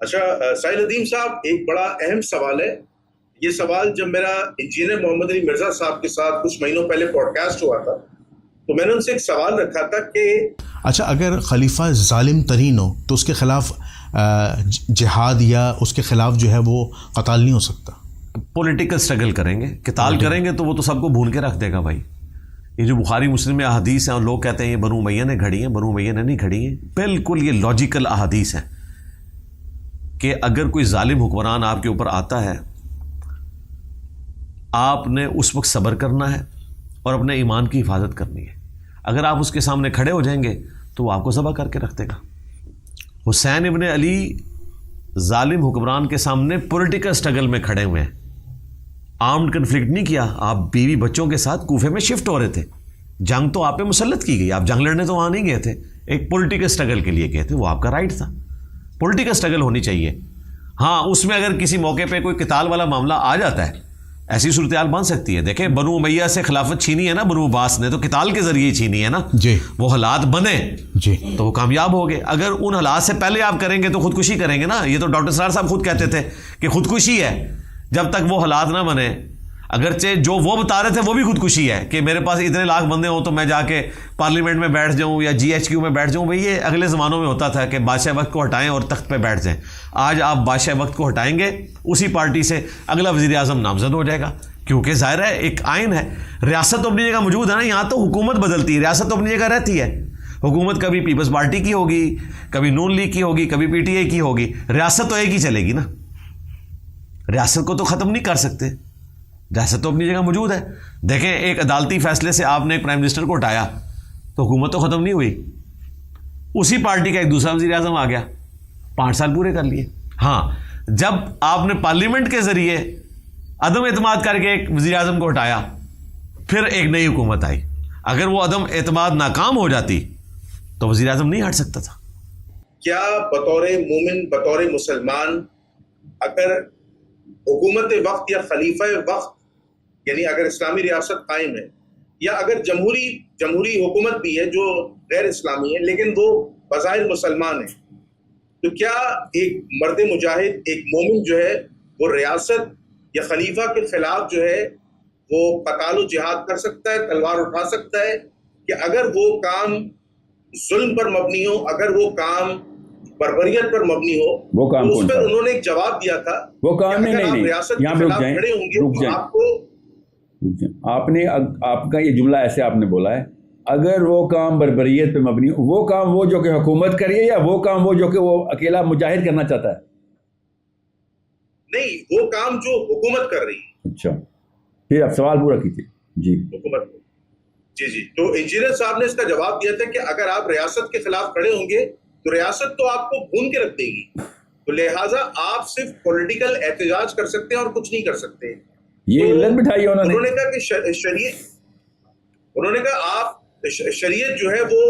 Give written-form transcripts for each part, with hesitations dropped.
اچھا ساحل ندیم صاحب، ایک بڑا اہم سوال ہے. یہ سوال جب میرا انجینئر محمد علی مرزا صاحب کے ساتھ کچھ مہینوں پہلے پوڈ کاسٹ ہوا تھا تو میں نے ان سے ایک سوال رکھا تھا کہ اچھا، اگر خلیفہ ظالم ترین ہو تو اس کے خلاف جہاد یا اس کے خلاف جو ہے وہ قتال نہیں ہو سکتا؟ پولیٹیکل سٹرگل کریں گے، قتال کریں گے تو وہ تو سب کو بھون کے رکھ دے گا بھائی. یہ جو بخاری مسلم میں احادیث ہیں اور لوگ کہتے ہیں یہ بنو امیہ نے گھڑی ہیں، بنو امیہ نے نہیں گھڑی ہیں. بالکل یہ لاجیکل احادیث ہیں کہ اگر کوئی ظالم حکمران آپ کے اوپر آتا ہے، آپ نے اس وقت صبر کرنا ہے اور اپنے ایمان کی حفاظت کرنی ہے. اگر آپ اس کے سامنے کھڑے ہو جائیں گے تو وہ آپ کو ذبح کر کے رکھ دے گا. حسین ابن علی ظالم حکمران کے سامنے پولیٹیکل سٹرگل میں کھڑے ہوئے ہیں، آرمڈ کنفلکٹ نہیں کیا. آپ بیوی بچوں کے ساتھ کوفے میں شفٹ ہو رہے تھے، جنگ تو آپ پہ مسلط کی گئی، آپ جنگ لڑنے تو وہاں نہیں گئے تھے، ایک پولیٹیکل سٹرگل کے لیے گئے تھے، وہ آپ کا رائٹ تھا. پولیٹیکل سٹرگل ہونی چاہیے. ہاں، اس میں اگر کسی موقع پہ کوئی قتال والا معاملہ آ جاتا ہے، ایسی صورتحال بن سکتی ہے. دیکھیں بنو امیہ سے خلافت چھینی ہے نا بنو عباس نے، تو قتال کے ذریعے چھینی ہے نا جی. وہ حالات بنے جی تو وہ کامیاب ہو گئے. اگر ان حالات سے پہلے آپ کریں گے تو خودکشی کریں گے نا. یہ تو ڈاکٹر سرار صاحب خود کہتے تھے کہ خودکشی ہے جب تک وہ حالات نہ بنے. اگرچہ جو وہ بتا رہے تھے وہ بھی خودکشی ہے کہ میرے پاس اتنے لاکھ بندے ہوں تو میں جا کے پارلیمنٹ میں بیٹھ جاؤں یا جی ایچ کیو میں بیٹھ جاؤں. بھئی یہ اگلے زمانوں میں ہوتا تھا کہ بادشاہ وقت کو ہٹائیں اور تخت پہ بیٹھ جائیں. آج آپ بادشاہ وقت کو ہٹائیں گے، اسی پارٹی سے اگلا وزیر اعظم نامزد ہو جائے گا، کیونکہ ظاہر ہے ایک آئین ہے. ریاست تو اپنی جگہ موجود ہے نا، یہاں تو حکومت بدلتی ہے، ریاست تو اپنی جگہ رہتی ہے. حکومت کبھی پیپلز پارٹی کی ہوگی، کبھی نون لیگ کی ہوگی، کبھی پی ٹی آئی کی ہوگی، ریاست تو ایک ہی چلے گی نا. ریاست کو تو ختم نہیں کر سکتے، ریاست تو اپنی جگہ موجود ہے. دیکھیں ایک عدالتی فیصلے سے آپ نے ایک پرائم منسٹر کو ہٹایا تو حکومت تو ختم نہیں ہوئی، اسی پارٹی کا ایک دوسرا وزیر اعظم آ گیا، 5 سال پورے کر لیے. ہاں، جب آپ نے پارلیمنٹ کے ذریعے عدم اعتماد کر کے ایک وزیر اعظم کو ہٹایا، پھر ایک نئی حکومت آئی. اگر وہ عدم اعتماد ناکام ہو جاتی تو وزیر اعظم نہیں ہٹ سکتا تھا. کیا بطور مومن، بطور مسلمان، اگر حکومت وقت یا خلیفہ وقت، یعنی اگر اسلامی ریاست قائم ہے یا اگر جمہوری حکومت بھی ہے جو غیر اسلامی ہے لیکن وہ بظاہر مسلمان ہے، تو کیا ایک مرد مجاہد، ایک مومن جو ہے وہ ریاست یا خلیفہ کے خلاف جو ہے وہ قتال و جہاد کر سکتا ہے، تلوار اٹھا سکتا ہے؟ کہ اگر وہ کام ظلم پر مبنی ہو، اگر وہ کام بربریت پر مبنی ہو، وہ کام تو کون اس سا؟ پر انہوں نے ایک جواب دیا تھا وہ کام نہیں، ریاست کے یہاں پہ خلاف کھڑے ہوں گے تو آپ کو آپ کا یہ جملہ ایسے آپ نے بولا ہے، اگر وہ کام بربریت پہ مبنی، وہ کام وہ جو کہ حکومت کریے یا وہ کام وہ جو کہ وہ اکیلا مجاہد کرنا چاہتا ہے؟ نہیں، وہ کام جو حکومت کر رہی ہے. اچھا، پھر آپ سوال پورا کیجیے. جی حکومت جی تو انجینئر صاحب نے اس کا جواب دیا تھا کہ اگر آپ ریاست کے خلاف کھڑے ہوں گے تو ریاست تو آپ کو بھون کے رکھ دے گی، تو لہٰذا آپ صرف پولیٹیکل احتجاج کر سکتے ہیں اور کچھ نہیں کر سکتے. یہ علت بٹھائی ہے انہوں نے کہا کہ انہوں نے کہا آپ شریعت جو ہے وہ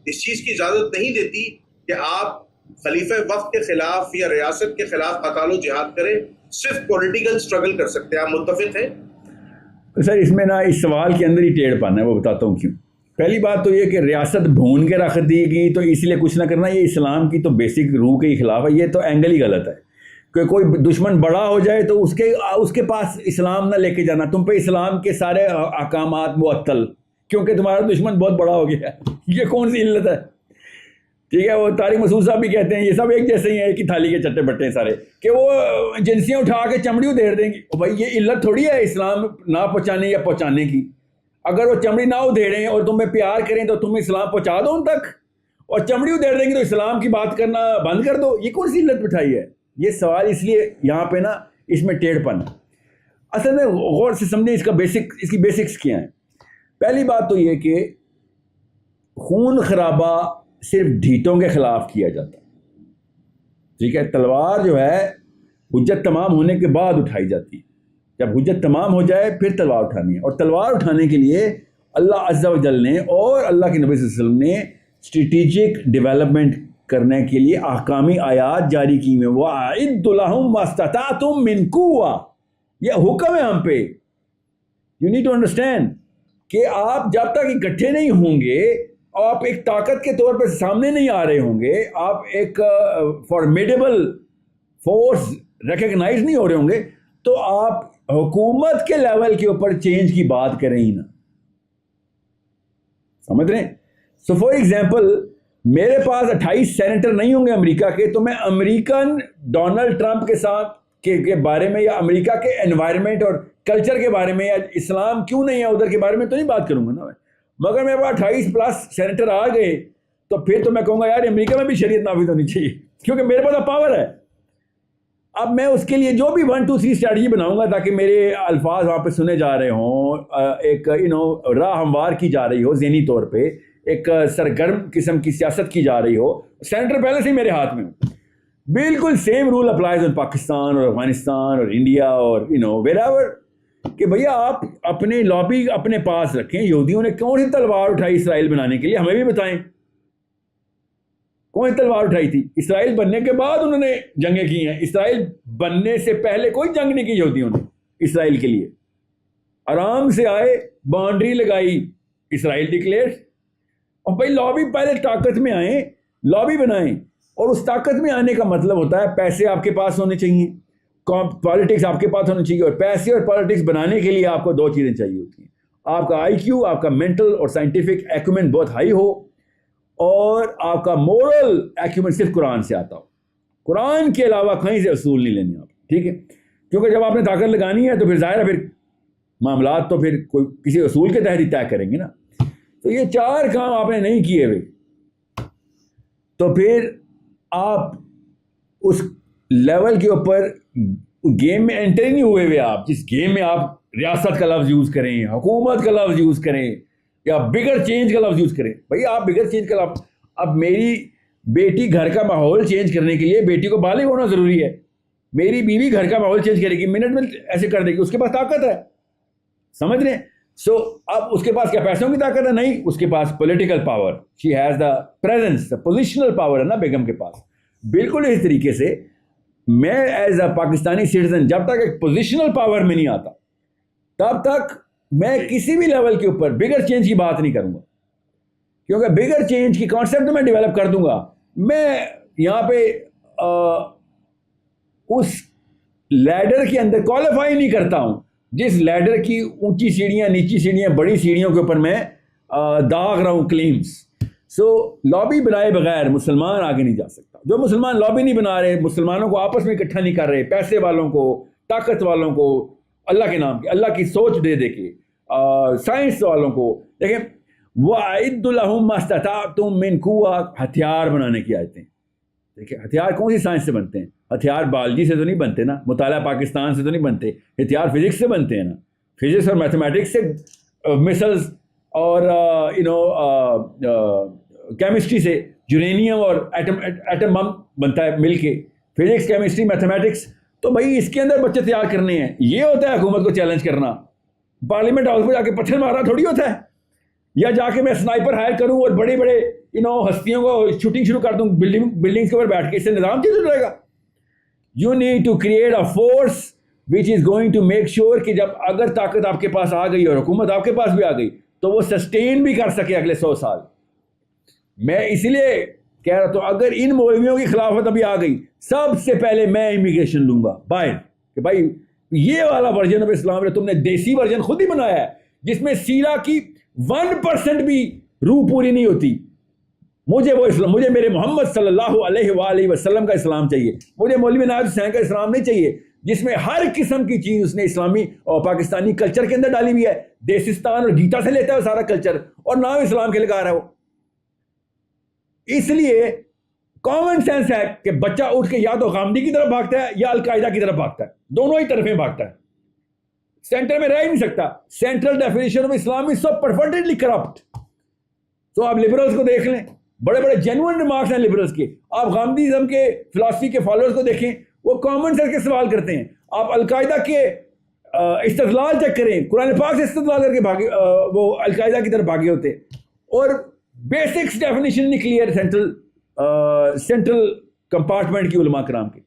اس چیز کی اجازت نہیں دیتی کہ آپ خلیفہ وقت کے خلاف یا ریاست کے خلاف قتال و جہاد کریں، صرف پولیٹیکل سٹرگل کر سکتے ہیں. آپ متفق ہیں؟ سر اس میں نا اس سوال کے اندر ہی ٹیڑھ پانا ہے، وہ بتاتا ہوں کیوں. پہلی بات تو یہ کہ ریاست بھون کے رکھ دی گئی تو اس لیے کچھ نہ کرنا، یہ اسلام کی تو بیسک روح کے خلاف ہے. یہ تو اینگل ہی غلط ہے کہ کوئی دشمن بڑا ہو جائے تو اس کے پاس اسلام نہ لے کے جانا، تم پہ اسلام کے سارے احکامات معطل کیونکہ تمہارا دشمن بہت بڑا ہو گیا. یہ کون سی علت ہے؟ ٹھیک ہے، وہ طارق مسعود صاحب بھی کہتے ہیں یہ سب ایک جیسے ہی ہیں، ایک ہی تھالی کے چٹے بٹے ہیں سارے، کہ وہ ایجنسیاں اٹھا کے چمڑی ادھیڑ دیں گی. بھائی یہ علت تھوڑی ہے اسلام نہ پہنچانے یا پہنچانے کی. اگر وہ چمڑی نہ ادھیڑیں اور تمہیں پیار کریں تو تم اسلام پہنچا دو ان تک، اور چمڑی ادھیڑ دیں گے تو اسلام کی بات کرنا بند کر دو. یہ کون سی علت بٹھائی ہے؟ یہ سوال اس لیے یہاں پہ نا اس میں ٹیڑھ پن. اصل میں غور سے سمجھیں اس کی بیسکس کیا ہیں. پہلی بات تو یہ کہ خون خرابہ صرف ڈھیٹوں کے خلاف کیا جاتا ہے. ٹھیک ہے، تلوار جو ہے حجت تمام ہونے کے بعد اٹھائی جاتی ہے. جب حجت تمام ہو جائے پھر تلوار اٹھانی ہے، اور تلوار اٹھانے کے لیے اللہ عز و جل نے اور اللہ کے نبی صلی اللہ علیہ وسلم نے اسٹریٹجک ڈیولپمنٹ کرنے کے لیے احکامی آیات جاری کی ہوئے. وَأَعِدُّ لَهُم مَّا اسْتَطَعْتُم مِّن قُوَّةٍ، یہ حکم ہے ہم پہ. یو نیڈ ٹو انڈرسٹینڈ کہ آپ جب تک اکٹھے نہیں ہوں گے، آپ ایک طاقت کے طور پر سامنے نہیں آ رہے ہوں گے، آپ ایک فارمیڈیبل فورس ریکگنائز نہیں ہو رہے ہوں گے تو آپ حکومت کے لیول کے اوپر چینج کی بات کریں ہی نا. سمجھ رہے ہیں؟ سو فار ایگزامپل میرے پاس 28 سینیٹر نہیں ہوں گے امریکہ کے تو میں امریکن ڈونلڈ ٹرمپ کے ساتھ کے بارے میں یا امریکہ کے انوائرمنٹ اور کلچر کے بارے میں یا اسلام کیوں نہیں ہے ادھر کے بارے میں تو نہیں بات کروں گا نا میں. مگر میرے پاس 28+ سینیٹر آ گئے تو پھر تو میں کہوں گا یار امریکہ میں بھی شریعت نافذ ہونی چاہیے کیونکہ میرے پاس پاور ہے. اب میں اس کے لیے جو بھی 1 2 3 اسٹریٹجی بناؤں گا تاکہ میرے الفاظ وہاں پہ سنے جا رہے ہوں, ایک راہ ہموار کی جا رہی ہو, ذہنی طور پہ ایک سرگرم قسم کی سیاست کی جا رہی ہو. سینٹر پہلے سے ہی میرے ہاتھ میں ہو. بالکل سیم رول اپلائز ان پاکستان اور افغانستان اور انڈیا اور ویئر ایور کہ بھیا آپ اپنے لابی اپنے پاس رکھیں. یہودیوں نے کون سی تلوار اٹھائی اسرائیل بنانے کے لیے, ہمیں بھی بتائیں کون سی تلوار اٹھائی تھی. اسرائیل بننے کے بعد انہوں نے جنگیں کی ہیں. اسرائیل بننے سے پہلے کوئی جنگ نہیں کی یہودیوں نے اسرائیل کے لیے. آرام سے آئے, باؤنڈری لگائی, اسرائیل ڈکلیئر. اور بھائی لابی پہلے طاقت میں آئیں, لابی بنائیں. اور اس طاقت میں آنے کا مطلب ہوتا ہے پیسے آپ کے پاس ہونے چاہیے, پالیٹکس آپ کے پاس ہونے چاہیے. اور پیسے اور پالیٹکس بنانے کے لیے آپ کو 2 چیزیں چاہیے ہوتی ہیں. آپ کا IQ, آپ کا مینٹل اور سائنٹیفک ایکومن بہت ہائی ہو, اور آپ کا مورل ایکومن صرف قرآن سے آتا ہو. قرآن کے علاوہ کہیں سے اصول نہیں لینے آپ, ٹھیک ہے. کیونکہ جب آپ نے طاقت لگانی ہے تو پھر ظاہر ہے پھر معاملات تو پھر کوئی کسی اصول کے تحت ہی طے کریں گے نا. تو یہ 4 کام آپ نے نہیں کیے ہوئے تو پھر آپ اس لیول کے اوپر گیم میں انٹر نہیں ہوئے ہوئے. آپ جس گیم میں آپ ریاست کا لفظ یوز کریں, حکومت کا لفظ یوز کریں یا بگر چینج کا لفظ یوز کریں. بھائی آپ بگر چینج کا لفظ, اب میری بیٹی گھر کا ماحول چینج کرنے کے لیے بیٹی کو بالغ ہونا ضروری ہے. میری بیوی گھر کا ماحول چینج کرے گی, منٹ میں ایسے کر دے گی, اس کے پاس طاقت ہے. سمجھ رہے ہیں؟ سو اب اس کے پاس کیا پیسوں کی طاقت ہے؟ نہیں, اس کے پاس political power. She has the presence, positional power ہے نا بیگم کے پاس. بالکل اس طریقے سے میں ایز اے پاکستانی سٹیزن جب تک ایک پوزیشنل پاور میں نہیں آتا تب تک میں کسی بھی لیول کے اوپر بگر چینج کی بات نہیں کروں گا. کیونکہ بگر چینج کی کانسیپٹ میں ڈیولپ کر دوں گا. میں یہاں پہ اس لیڈر کے اندر کوالیفائی نہیں کرتا ہوں جس لیڈر کی اونچی سیڑھیاں, نیچی سیڑھیاں, بڑی سیڑھیوں کے اوپر میں داغ رہا ہوں کلیمز. سو لابی بنائے بغیر مسلمان آگے نہیں جا سکتا. جو مسلمان لابی نہیں بنا رہے, مسلمانوں کو آپس میں اکٹھا نہیں کر رہے, پیسے والوں کو, طاقت والوں کو اللہ کے نام کے, اللہ کی سوچ دے کے, سائنس والوں کو دیکھیں, وَأَعِدُّ لَهُم مَّا اسْتَطَعْتُم مِّن قُوَّةٍ, ہتھیار بنانے کی آیتیں. دیکھیں ہتھیار کون سی سائنس سے بنتے ہیں؟ ہتھیار بایولوجی سے تو نہیں بنتے نا, مطالعہ پاکستان سے تو نہیں بنتے. ہتھیار فزکس سے بنتے ہیں نا, فزکس اور میتھمیٹکس سے, مسلز اور کیمسٹری سے, یورینیم اور ایٹم بم بنتا ہے مل کے, فزکس, کیمسٹری, میتھمیٹکس. تو بھائی اس کے اندر بچے تیار کرنے ہیں. یہ ہوتا ہے حکومت کو چیلنج کرنا. پارلیمنٹ ہاؤس میں جا کے پتھر مارنا تھوڑی ہوتا ہے, یا جا کے میں سنائپر ہائر کروں اور بڑے بڑے ہستیوں کو شوٹنگ شروع کر دوں بلڈنگس کے اوپر بیٹھ کے. اس سے نظام چیز ہو جائے گا. You need to create a force which is going to make sure کہ جب اگر طاقت آپ کے پاس آ گئی اور حکومت آپ کے پاس بھی آ گئی تو وہ سسٹین بھی کر سکے اگلے 100 سال. میں اس لیے کہہ رہا تو اگر ان مولویوں کی خلافت ابھی آ گئی, سب سے پہلے میں امیگریشن لوں گا باہر کہ بھائی یہ والا ورژن آف اسلام تم نے دیسی ورژن خود ہی بنایا ہے جس میں سیرہ کی 1% بھی روح پوری نہیں ہوتی. مجھے وہ اسلام, مجھے میرے محمد صلی اللہ علیہ وآلہ وسلم کا اسلام چاہیے. مجھے مولوی عنایت حسین کا اسلام نہیں چاہیے جس میں ہر قسم کی چیز اس نے اسلامی اور پاکستانی کلچر کے اندر ڈالی ہوئی ہے. دیسستان اور گیتا سے لیتا ہے وہ سارا کلچر اور نام اسلام کے لگا رہا ہے وہ. اس لیے کامن سینس ہے کہ بچہ اٹھ کے یا تو غامدی کی طرف بھاگتا ہے یا القاعدہ کی طرف بھاگتا ہے, دونوں ہی طرفیں بھاگتا ہے, سینٹر میں رہ ہی نہیں سکتا. Central definition of Islam is so perfectly corrupt. تو آپ لبرلز کو دیکھ لیں, بڑے بڑے جینوئن ریمارکس ہیں لبرلز کے. آپ غامدیزم کے فلاسفی کے فالوورز کو دیکھیں, وہ کامن سینس کے سوال کرتے ہیں. آپ القاعدہ کے استدلال چیک کریں, قرآن پاک سے استدلال کر کے بھاگے, وہ القاعدہ کی طرف بھاگے ہوتے. اور بیسکس ڈیفینیشن نہیں کلیئر سینٹرل کمپارٹمنٹ کی علماء کرام کی.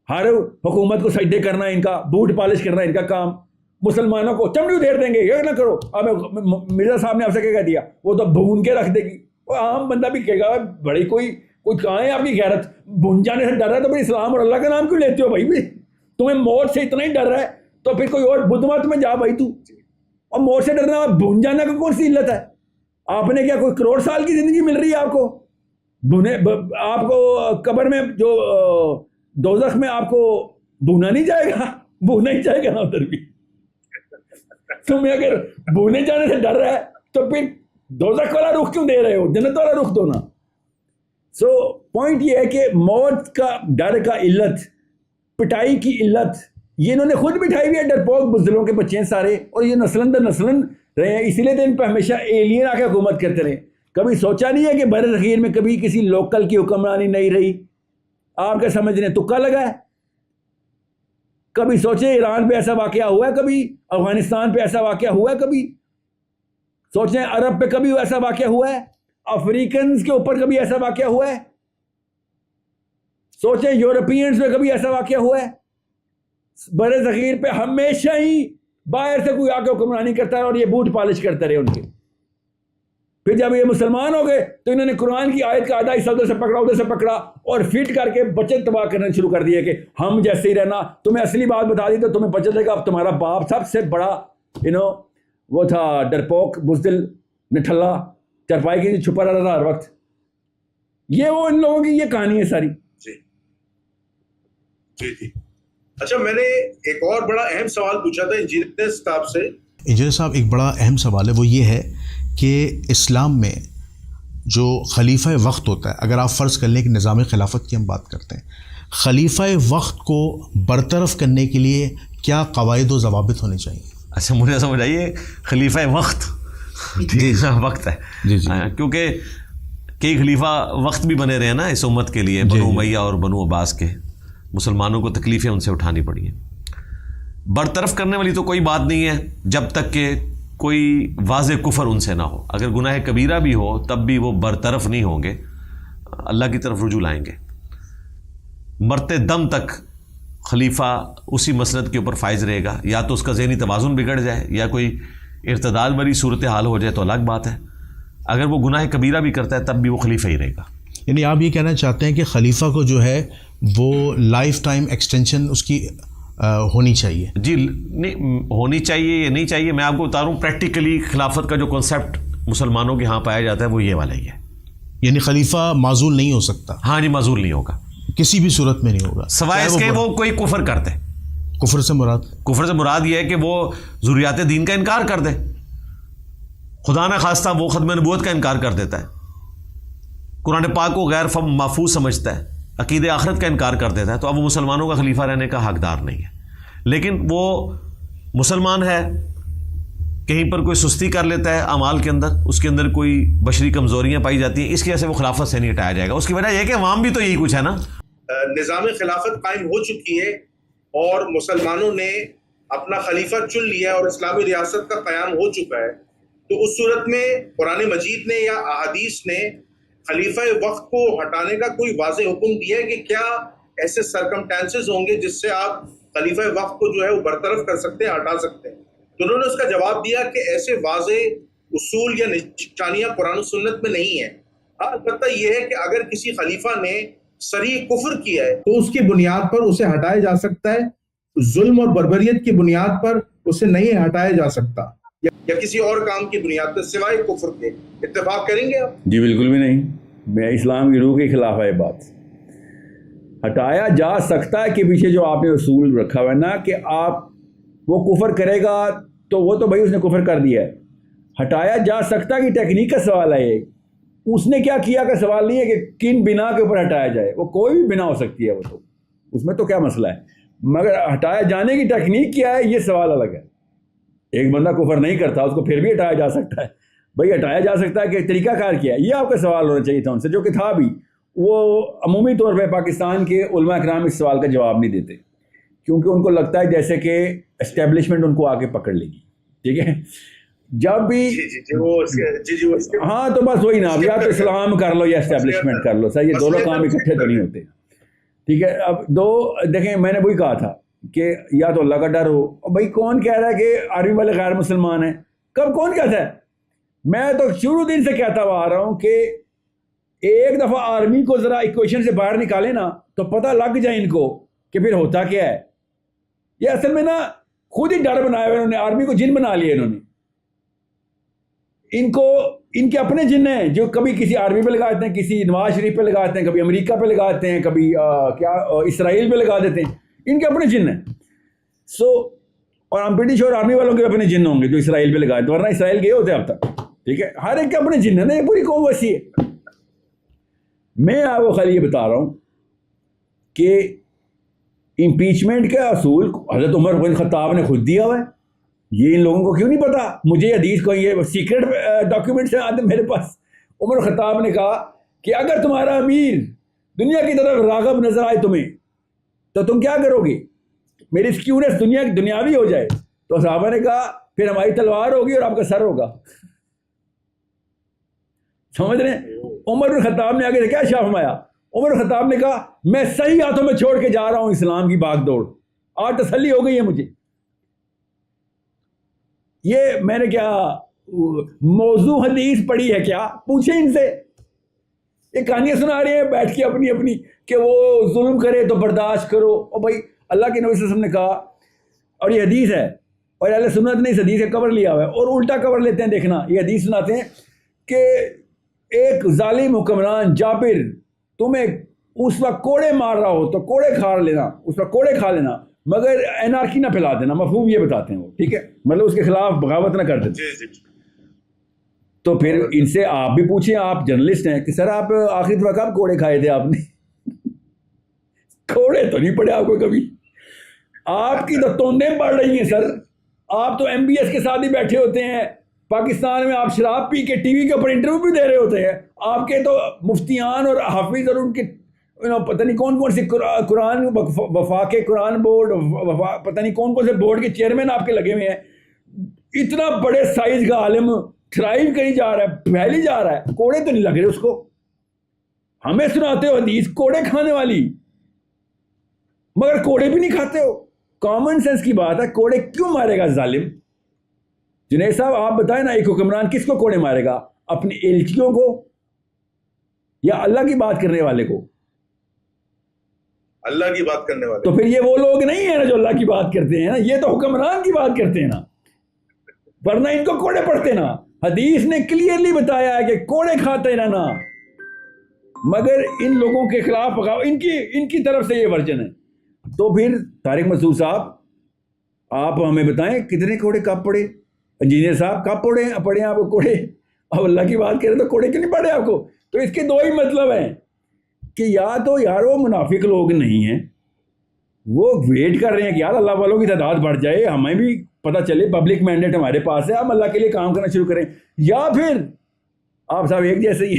ہر حکومت کو سجدے کرنا ان کا, بوٹ پالش کرنا ان کا کام. مسلمانوں کو چمڑی ادھیر دیں گے, یہ نہ کرو. اب مرزا صاحب نے آپ سے کیا کہہ دیا, وہ تو بھون کے رکھ دے گی. وہ عام بندہ بھی کہے گا بڑی کوئی کوئی کہاں ہے آپ کی غیرت؟ بھن جانے سے ڈر رہا ہے تو پھر اسلام اور اللہ کا نام کیوں لیتے ہو بھائی؟ تمہیں موت سے اتنا ہی ڈر رہا ہے تو پھر کوئی اور بدھ مت میں جا بھائی تو. اور موت سے ڈرنا بھن جانا کا کون سی علت ہے؟ آپ نے کیا کوئی کروڑ سال کی زندگی مل رہی ہے آپ کو؟ آپ کو قبر میں جو دوزخ میں آپ کو بھونا نہیں جائے گا؟ بھونا ہی جائے گا نا ادھر بھی. تمہیں اگر بھونے جانے سے ڈر رہا ہے تو پھر دوزخ والا رخ کیوں دے رہے ہو؟ جنت والا رخ دو نا. سو پوائنٹ یہ ہے کہ موت کا ڈر کا علت، پٹائی کی علت یہ انہوں نے خود بٹھائی ہوئی ہے. ڈرپوک بزدلوں کے بچے ہیں سارے، اور یہ نسلن در نسلن رہے ہیں. اسی لیے تو ان پہ ہمیشہ ایلین آ کے حکومت کرتے رہے. کبھی سوچا نہیں ہے کہ بر صغیر میں کبھی کسی لوکل کی حکمرانی نہیں رہی؟ آپ کیا سمجھ رہے ہیں تکا لگا ہے؟ کبھی سوچے ایران پہ ایسا واقعہ ہوا ہے؟ کبھی افغانستان پہ ایسا واقعہ ہوا ہے؟ کبھی سوچیں عرب پہ کبھی ایسا واقعہ ہوا ہے؟ افریقنز کے اوپر کبھی ایسا واقعہ ہوا ہے؟ سوچیں یورپینز پہ کبھی ایسا واقعہ ہوا ہے؟ بر صغیر پہ ہمیشہ ہی باہر سے کوئی آ کے حکمرانی کرتا ہے اور یہ بوٹ پالش کرتے رہے ان کے. پھر جب یہ مسلمان ہو گئے تو انہوں نے قرآن کی آیت کا آدھا حصہ ادھر سے پکڑا ادھر سے پکڑا اور فٹ کر کے بچے تباہ کرنا شروع کر دیے کہ ہم جیسے ہی رہنا. تمہیں اصلی بات بتا دی تو تمہیں پتہ چلے گا اب تمہارا باپ سب سے بڑا وہ تھا ڈرپوک بزدل نٹھلا چرپائی کے چھپا رہتا تھا ہر وقت. یہ وہ ان لوگوں کی یہ کہانی ہے ساری. جی جی. اچھا میں نے ایک اور بڑا اہم سوال پوچھا تھا انجینئر صاحب سے. انجینئر صاحب ایک بڑا اہم سوال ہے، وہ یہ ہے کہ اسلام میں جو خلیفہ وقت ہوتا ہے، اگر آپ فرض کر لیں کہ نظام خلافت کی ہم بات کرتے ہیں، خلیفہ وقت کو برطرف کرنے کے لیے کیا قواعد و ضوابط ہونے چاہیے؟ اچھا مجھے سمجھ آئیے خلیفہ وقت وقت ہے جی جی، کیونکہ کئی خلیفہ وقت بھی بنے رہے ہیں نا اس امت کے لیے، بنو امیہ اور بنو عباس کے. مسلمانوں کو تکلیفیں ان سے اٹھانی پڑی ہیں. برطرف کرنے والی تو کوئی بات نہیں ہے جب تک کہ کوئی واضح کفر ان سے نہ ہو. اگر گناہ کبیرہ بھی ہو تب بھی وہ برطرف نہیں ہوں گے، اللہ کی طرف رجوع لائیں گے. مرتے دم تک خلیفہ اسی مسند کے اوپر فائز رہے گا. یا تو اس کا ذہنی توازن بگڑ جائے یا کوئی ارتداد بری صورتحال ہو جائے تو الگ بات ہے. اگر وہ گناہ کبیرہ بھی کرتا ہے تب بھی وہ خلیفہ ہی رہے گا. یعنی آپ یہ کہنا چاہتے ہیں کہ خلیفہ کو جو ہے وہ لائف ٹائم ایکسٹینشن اس کی ہونی چاہیے؟ جی نہیں ہونی چاہیے یا نہیں چاہیے میں آپ کو بتا رہا ہوں. پریکٹیکلی خلافت کا جو کنسیپٹ مسلمانوں کے ہاں پایا جاتا ہے وہ یہ والا ہی ہے. یعنی خلیفہ معزول نہیں ہو سکتا؟ ہاں جی معزول نہیں ہوگا کسی بھی صورت میں نہیں ہوگا سوائے اس کے وہ کوئی کفر کر دے. کفر سے مراد یہ ہے کہ وہ ضروریات دین کا انکار کر دے. خدا نہ خواستہ وہ ختم نبوت کا انکار کر دیتا ہے، قرآن پاک کو غیر محفوظ سمجھتا ہے، عقید آخرت کا انکار کر دیتا ہے، تو اب وہ مسلمانوں کا خلیفہ رہنے کا حقدار نہیں ہے. لیکن وہ مسلمان ہے، کہیں پر کوئی سستی کر لیتا ہے اعمال کے اندر، اس کے اندر کوئی بشری کمزوریاں پائی جاتی ہیں، اس کی وجہ سے وہ خلافت سے نہیں ہٹایا جائے گا. اس کی وجہ یہ کہ عوام بھی تو یہی کچھ ہے نا. نظام خلافت قائم ہو چکی ہے اور مسلمانوں نے اپنا خلیفہ چن لیا اور اسلامی ریاست کا قیام ہو چکا ہے، تو اس صورت میں قرآن مجید نے یا احادیث نے خلیفہ وقت کو ہٹانے کا کوئی واضح حکم دیا ہے کہ کیا ایسے سرکمٹانسز ہوں گے جس سے آپ خلیفہ وقت کو جو ہے وہ برطرف کر سکتے ہیں، ہٹا سکتے ہیں؟ تو انہوں نے اس کا جواب دیا کہ ایسے واضح اصول یا نشانیاں قرآن و سنت میں نہیں ہیں. البتہ یہ ہے کہ اگر کسی خلیفہ نے صریح کفر کیا ہے تو اس کی بنیاد پر اسے ہٹایا جا سکتا ہے، ظلم اور بربریت کی بنیاد پر اسے نہیں ہٹایا جا سکتا، یا کسی اور کام کی بنیاد پر سوائے کفر کے. اتفاق کریں گے آپ؟ جی بالکل بھی نہیں. میں اسلام کی روح کے خلاف ہے بات. ہٹایا جا سکتا ہے کہ پیچھے جو آپ نے اصول رکھا ہوا ہے نا کہ آپ وہ کفر کرے گا تو وہ تو بھائی اس نے کفر کر دیا ہے. ہٹایا جا سکتا ہے کہ ٹیکنیک کا سوال ہے، یہ اس نے کیا کیا کا سوال نہیں ہے کہ کن بنا کے اوپر ہٹایا جائے. وہ کوئی بھی بنا ہو سکتی ہے، وہ تو اس میں تو کیا مسئلہ ہے. مگر ہٹایا جانے کی ٹیکنیک کیا ہے یہ سوال الگ ہے. ایک بندہ کفر نہیں کرتا اس کو پھر بھی ہٹایا جا سکتا ہے. بھائی ہٹایا جا سکتا ہے کہ طریقہ کار کیا ہے، یہ آپ کا سوال ہونا چاہیے تھا ان سے، جو کہ تھا بھی. وہ عمومی طور پہ پاکستان کے علماء اکرام اس سوال کا جواب نہیں دیتے کیونکہ ان کو لگتا ہے جیسے کہ اسٹیبلشمنٹ ان کو آ کے پکڑ لے گی. ٹھیک ہے، جب بھی ہاں تو بس وہی نا، یا تو اسلام کر لو یا اسٹیبلشمنٹ کر لو. سر یہ دونوں کام اکٹھے تو نہیں ہوتے. ٹھیک ہے، اب دو دیکھیں میں نے وہی کہا تھا کہ یا تو اللہ کا ڈر ہو. بھائی کون کہہ رہا ہے کہ آرمی والے غیر مسلمان ہیں؟ کب کون کہتا ہے؟ میں تو شروع دن سے کہتا ہوا آ رہا ہوں کہ ایک دفعہ آرمی کو ذرا ایکویشن سے باہر نکالے نا تو پتہ لگ جائے ان کو کہ پھر ہوتا کیا ہے. یہ اصل میں نا خود ہی ڈر بنایا ہوا انہوں نے, آرمی کو جن بنا لیا انہوں نے. ان کو ان کے اپنے جن ہیں جو کبھی کسی آرمی پہ لگا دیتے ہیں, کسی نواز شریف پہ لگاتے ہیں, کبھی امریکہ پہ لگاتے ہیں, کبھی اسرائیل پہ لگا دیتے ہیں. ان کے اپنے جن ہیں. اور ہم پریٹی شیور آرمی والوں کے اپنے جن ہوں گے جو اسرائیل پہ لگائے, ورنہ اسرائیل گئے ہوتے اب تک. ٹھیک ہے, ہر ایک کے اپنے جن ہیں نا, یہ پوری قوم ویسی ہے. میں آپ کو خالی یہ بتا رہا ہوں کہ امپیچمنٹ کا اصول حضرت عمر بن خطاب نے خود دیا ہوا ہے. یہ ان لوگوں کو کیوں نہیں پتا؟ مجھے حدیث کو یہ سیکرٹ ڈاکیومنٹس ہیں آتے میرے پاس. عمر خطاب نے کہا کہ اگر تمہارا امیر دنیا کی طرف راغب نظر آئے تمہیں تو تم کیا کرو گے؟ میری سکیورس دنیاوی ہو جائے. تو صحابہ نے کہا پھر ہماری تلوار ہوگی اور آپ کا سر ہوگا. سمجھ رہے ہیں؟ عمر بن خطاب نے آگے سے کیا شاہ فرمایا؟ عمر بن خطاب نے کہا میں صحیح ہاتھوں میں چھوڑ کے جا رہا ہوں اسلام کی باغ دوڑ, آج تسلی ہو گئی ہے مجھے. یہ میں نے کیا موضوع حدیث پڑھی ہے کیا؟ پوچھیں ان سے. یہ کہانیاں سنا رہے ہیں بیٹھ کے اپنی اپنی کہ وہ ظلم کرے تو برداشت کرو. اور بھائی اللہ کے نبی صلی اللہ علیہ وسلم نے کہا, اور یہ حدیث ہے, اور اہل سنت نے اس حدیث کا کور لیا ہوا ہے, اور الٹا کور لیتے ہیں. دیکھنا, یہ حدیث سناتے ہیں کہ ایک ظالم حکمران جابر تمہیں اس وقت کوڑے مار رہا ہو تو کوڑے کھا لینا, اس وقت کوڑے کھا لینا, مگر انارکی نہ پھیلا دینا. مفہوم یہ بتاتے ہیں وہ, ٹھیک ہے, مطلب اس کے خلاف بغاوت نہ کر دیتے. تو پھر ان سے آپ بھی پوچھیں, آپ جرنلسٹ ہیں, کہ سر آپ آخری دفعہ کب کوڑے کھائے تھے آپ نے؟ کوڑے تو نہیں پڑے آپ کو کبھی. آپ کی تو توندیں پڑ رہی ہیں سر. آپ تو ایم بی ایس کے ساتھ ہی بیٹھے ہوتے ہیں پاکستان میں, آپ شراب پی کے ٹی وی کے اوپر انٹرویو بھی دے رہے ہوتے ہیں. آپ کے تو مفتیان اور حافظ اور ان کے پتہ نہیں کون کون سے قرآن وفاق قرآن بورڈ, پتہ نہیں کون کون سے بورڈ کے چیئرمین آپ کے لگے ہوئے ہیں. اتنا بڑے سائز کا عالم تھرائیو کہیں جا رہا ہے, پھیلی جا رہا ہے, کوڑے تو نہیں لگ رہے اس کو. ہمیں سناتے ہو حدیث کوڑے کھانے والی, مگر کوڑے بھی نہیں کھاتے ہو. کامن سینس کی بات ہے, کوڑے کیوں مارے گا ظالم؟ جنید صاحب آپ بتائیں نا, ایک حکمران کس کو کوڑے مارے گا؟ اپنی ایلچیوں کو یا اللہ کی بات کرنے والے کو؟ اللہ کی بات کرنے والے. تو پھر یہ وہ لوگ نہیں ہیں نا جو اللہ کی بات کرتے ہیں نا, یہ تو حکمران کی بات کرتے ہیں نا, ورنہ ان کو کوڑے پڑتے نا. حدیث نے کلیئرلی بتایا ہے کہ کوڑے کھاتے رہنا, مگر ان لوگوں کے خلاف ان کی طرف سے یہ ورژن ہے. تو پھر طارق مسعود صاحب آپ ہمیں بتائیں کتنے کوڑے کب پڑے؟ انجینئر صاحب کب پڑے آپ کو کوڑے؟ اب اللہ کی بات کریں تو کوڑے کیوں نہیں پڑے آپ کو؟ تو اس کے دو ہی مطلب ہیں کہ یا تو یار وہ منافق لوگ نہیں ہیں, وہ ویٹ کر رہے ہیں کہ یار اللہ والوں کی تعداد بڑھ جائے, ہمیں بھی پتہ چلے پبلک مینڈیٹ ہمارے پاس ہے, ہم اللہ کے لیے کام کرنا شروع کریں. یا پھر آپ صاحب ایک جیسے ہی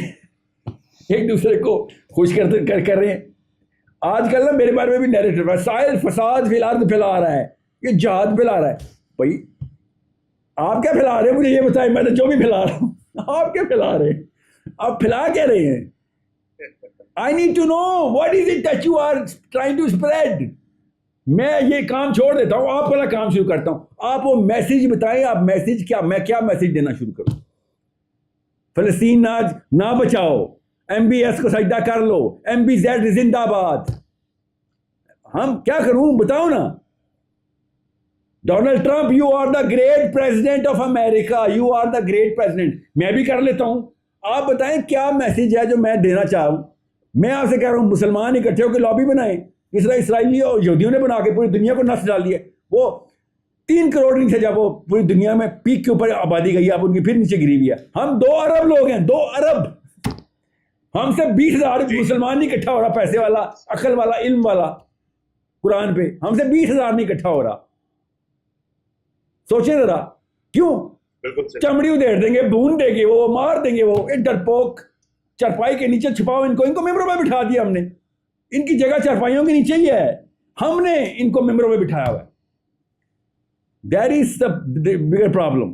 ایک دوسرے کو خوش کر رہے ہیں. آج کل نا میرے بارے میں بھی نیریٹو ہے, سائل فساد فی الارض پھیلا رہا ہے, یہ جہاد پھیلا رہا ہے. بھائی آپ کیا پھیلا رہے ہیں مجھے یہ بتائیں, میں تو جو بھی پھیلا رہا ہوں, آپ کیا پھیلا رہے ہیں؟ آپ پھیلا کیا رہے ہیں؟ I need to know what is it that you are trying to spread. میں یہ کام چھوڑ دیتا ہوں, آپ والا کام شروع کرتا ہوں. آپ وہ میسیج بتائیں, آپ میسیج کیا, میں کیا میسیج دینا شروع کروں؟ فلسطین نہ بچاؤ, ایم بی ایس کو سجدہ کر لو, ایم بی زیڈ زندہ باد. ہم کیا کروں بتاؤ نا. Donald Trump, you are the great president of America, you are the great president. میں بھی کر لیتا ہوں. آپ بتائیں کیا میسیج ہے جو میں دینا چاہوں. میں آپ سے کہہ رہا ہوں مسلمان اکٹھے ہو کے لابی بنائیں, اس طرح اسرائیلی اور یہودیوں نے بنا کے پوری دنیا کو نس ڈال دیا. وہ 3 کروڑ نہیں تھے جب وہ پوری دنیا میں پیک کے اوپر آبادی گئی, اب ان کی پھر نیچے گری ہوئی ہے. ہم 2 ارب لوگ ہیں, 2 ارب. ہم سے 20,000 مسلمان نہیں اکٹھا ہو رہا, پیسے والا, عقل والا, علم والا قرآن پہ. ہم سے 20,000 نہیں اکٹھا ہو رہا. سوچیں ذرا کیوں؟ چمڑی ادھیڑ دیں گے, بھون دیں گے, وہ مار دیں گے, وہ ڈرپوک. چرپائی کے نیچے چھپاؤ ان کو ممبروں میں بٹھا دیا ہم نے. ان کی جگہ چرپائیوں کے نیچے ہی ہے, ہم نے ان کو ممبروں میں بٹھایا ہوا ہے. That is the bigger problem.